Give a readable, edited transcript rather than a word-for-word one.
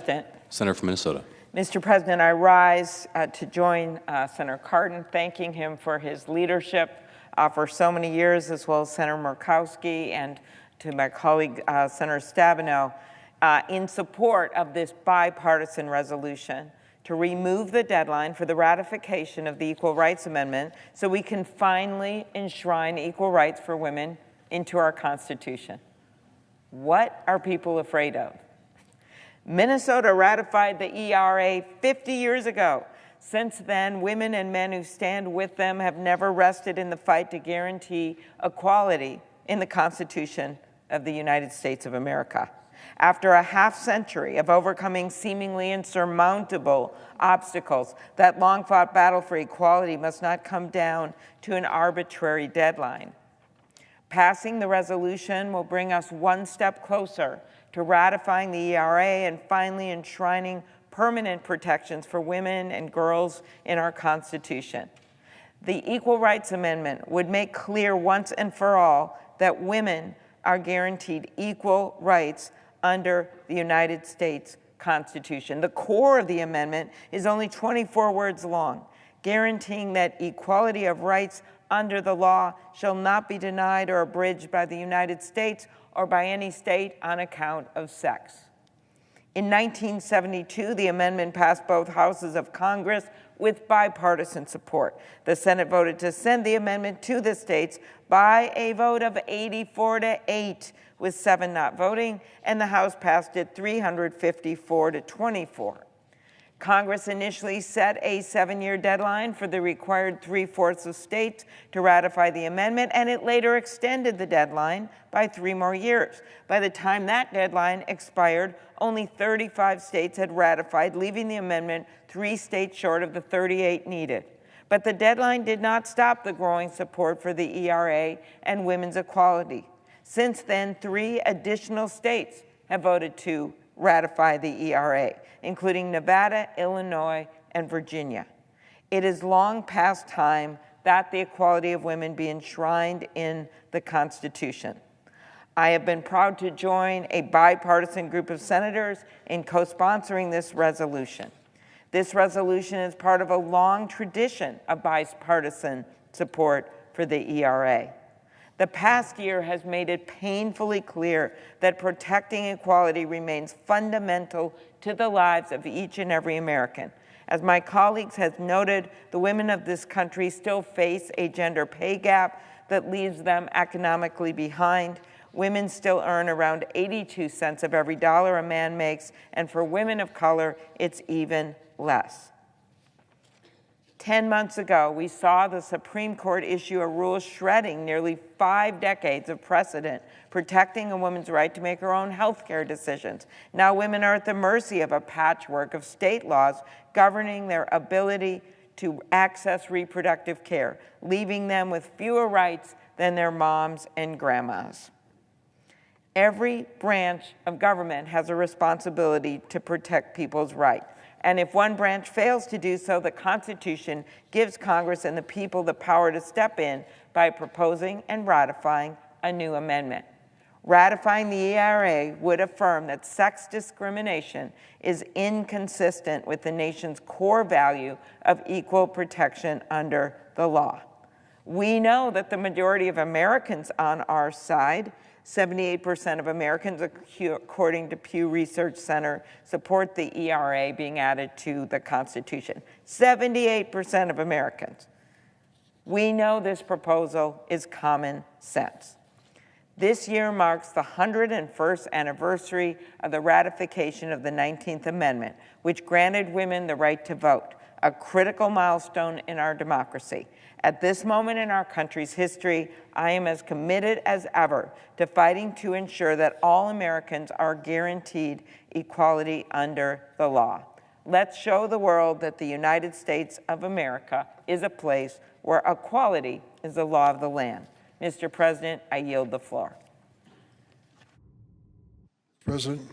President. Senator from Minnesota. Mr. President, I rise to join Senator Cardin, thanking him for his leadership for so many years, as well as Senator Murkowski and to my colleague, Senator Stabenow, in support of this bipartisan resolution to remove the deadline for the ratification of the Equal Rights Amendment so we can finally enshrine equal rights for women into our Constitution. What are people afraid of? Minnesota ratified the ERA 50 years ago. Since then, women and men who stand with them have never rested in the fight to guarantee equality in the Constitution of the United States of America. After a half-century of overcoming seemingly insurmountable obstacles, that long-fought battle for equality must not come down to an arbitrary deadline. Passing the resolution will bring us one step closer to ratifying the ERA and finally enshrining permanent protections for women and girls in our Constitution. The Equal Rights Amendment would make clear once and for all that women are guaranteed equal rights under the United States Constitution. The core of the amendment is only 24 words long, guaranteeing that equality of rights under the law shall not be denied or abridged by the United States or by any state on account of sex. In 1972, the amendment passed both houses of Congress with bipartisan support. The Senate voted to send the amendment to the states by a vote of 84-8, with 7 not voting, and the House passed it 354-24. Congress initially set a 7-year deadline for the required 3/4 of states to ratify the amendment, and it later extended the deadline by 3 more years. By the time that deadline expired, only 35 states had ratified, leaving the amendment 3 states short of the 38 needed. But the deadline did not stop the growing support for the ERA and women's equality. Since then, 3 additional states have voted to ratify the ERA, including Nevada, Illinois, and Virginia. It is long past time that the equality of women be enshrined in the Constitution. I have been proud to join a bipartisan group of senators in co-sponsoring this resolution. This resolution is part of a long tradition of bipartisan support for the ERA. The past year has made it painfully clear that protecting equality remains fundamental to the lives of each and every American. As my colleagues have noted, the women of this country still face a gender pay gap that leaves them economically behind. Women still earn around 82 cents of every dollar a man makes, and for women of color, it's even less. 10 months ago, we saw the Supreme Court issue a rule shredding nearly 5 decades of precedent, protecting a woman's right to make her own health care decisions. Now women are at the mercy of a patchwork of state laws governing their ability to access reproductive care, leaving them with fewer rights than their moms and grandmas. Every branch of government has a responsibility to protect people's rights. And if one branch fails to do so, the Constitution gives Congress and the people the power to step in by proposing and ratifying a new amendment. Ratifying the ERA would affirm that sex discrimination is inconsistent with the nation's core value of equal protection under the law. We know that the majority of Americans on our side, 78% of Americans, according to Pew Research Center, support the ERA being added to the Constitution. 78% of Americans. We know this proposal is common sense. This year marks the 101st anniversary of the ratification of the 19th Amendment, which granted women the right to vote, a critical milestone in our democracy. At this moment in our country's history, I am as committed as ever to fighting to ensure that all Americans are guaranteed equality under the law. Let's show the world that the United States of America is a place where equality is the law of the land. Mr. President, I yield the floor. President.